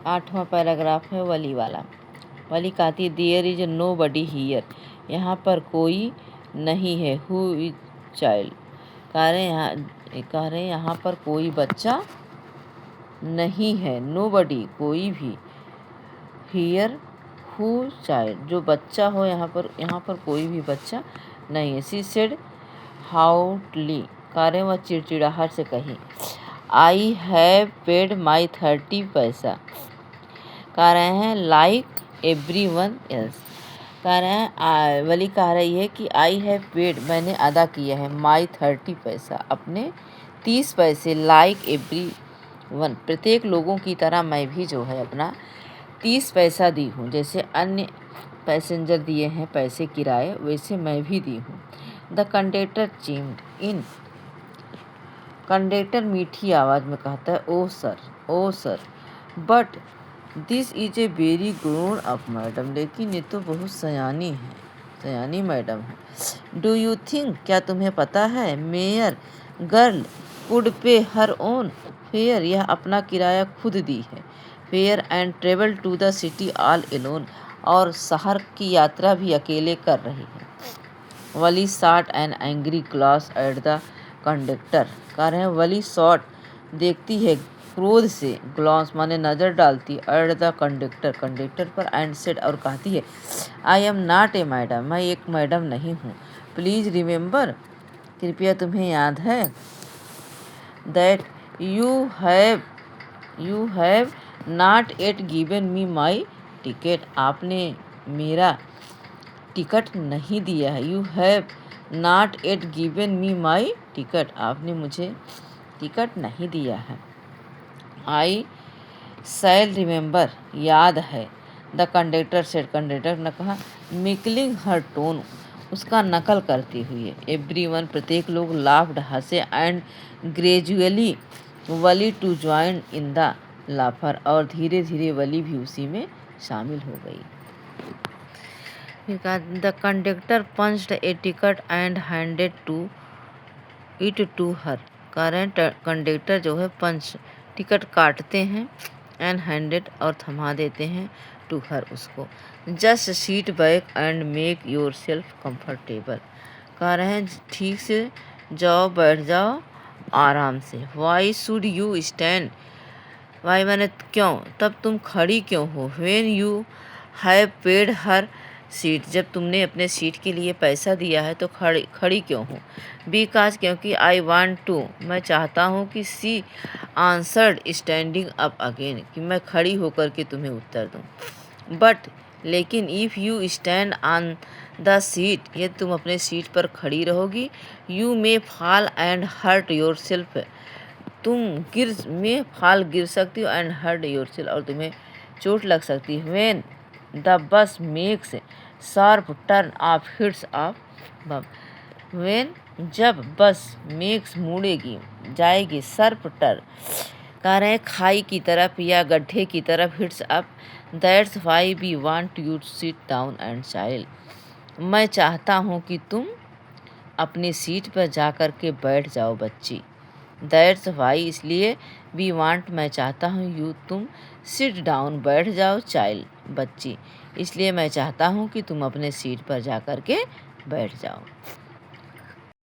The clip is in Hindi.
8वां पैराग्राफ है वली वाला। वली कहती है there is nobody here, यहाँ पर कोई नहीं है। हु इज चाइल्ड, कह रहे यहाँ पर कोई बच्चा नहीं है। नो बडी कोई भी, हियर हु चाइल्ड जो बच्चा हो, यहाँ पर कोई भी बच्चा नहीं है। सी सेड हाउटली, कह रहे वह चिड़चिड़ाहट से कही। आई हैव पेड माई 30 पैसा, कह रहे हैं लाइक एवरी वन एल्स। कह रहे हैं वली कह रही है कि आई हैव पेड मैंने अदा किया है, माई 30 पैसा अपने 30 पैसे, लाइक एवरी वन प्रत्येक लोगों की तरह मैं भी जो है अपना 30 पैसा दी हूँ। जैसे अन्य पैसेंजर दिए हैं पैसे किराए, वैसे मैं भी दी हूँ। The conductor chimed in, conductor मीठी आवाज़ में कहता है ओ sir, but this is a very grown up madam, लेकिन ये तो बहुत सयानी मैडम है। डू यू थिंक, क्या तुम्हें पता है, मेयर गर्ल कुड पे हर ओन फेयर, यह अपना किराया खुद दी है। Fare and travel to the city all alone, और शहर की यात्रा भी अकेले कर रही है। Valli shot an angry glance at the conductor, कह रहे हैं वली शॉट देखती है क्रोध से, ग्लास माने नज़र डालती, एट द कंडक्टर पर, एंड सेड और कहती है I am not a madam, मैं एक मैडम नहीं हूँ। प्लीज़ रिमेंबर, कृपया तुम्हें याद है, that you have not at given me my ticket, आपने मेरा टिकट नहीं दिया है। You have not at given me my ticket, आपने मुझे टिकट नहीं दिया है। आई शैल रिमेंबर, याद है। द कंडक्टर सेड, कंडक्टर ने कहा, मिकलिंग हर टोन, उसका नकल करती हुई। एवरीवन प्रत्येक लोग लाफ्ड हंसे, and gradually Valli to join in the laughter, और धीरे धीरे वली भी उसी में शामिल हो गई। The conductor punched a ticket and handed it to her, current conductor जो है पंच टिकट काटते हैं, एंड हैंडेड और थमा देते हैं, टू हर उसको। Just seat back and make your self comfortable, कह रहे हैं ठीक से जाओ, बैठ जाओ आराम से। Why should you stand, why मैंने क्यों, तब तुम खड़ी क्यों हो। When you have paid her seat, जब तुमने अपने सीट के लिए पैसा दिया है तो खड़ी क्यों हो। बिकॉज क्योंकि, आई वांट टू मैं चाहता हूँ कि, सी आंसर्ड स्टैंडिंग अप अगेन कि मैं खड़ी होकर के तुम्हें उत्तर दूँ। बट लेकिन, if you stand on the seat, यदि तुम अपने सीट पर खड़ी रहोगी, you may fall and hurt yourself, तुम गिर सकती हो, एंड हर्ट योर सेल्फ और तुम्हें चोट लग सकती है। When the bus makes sharp turn off hits of bomb, when जब बस मेक्स मुड़ेगी जाएगी, शार्प टर्न कह रहे हैं खाई की तरफ या गड्ढे की तरफ, hits up, that's why we want you to sit down and child, मैं चाहता हूँ कि तुम अपनी सीट पर जा कर के बैठ जाओ बच्ची। दैट्स वाई इसलिए, वी वांट मैं चाहता हूँ, यू तुम सिट डाउन बैठ जाओ, चाइल्ड बच्ची, इसलिए मैं चाहता हूँ कि तुम अपने सीट पर जा कर के बैठ जाओ।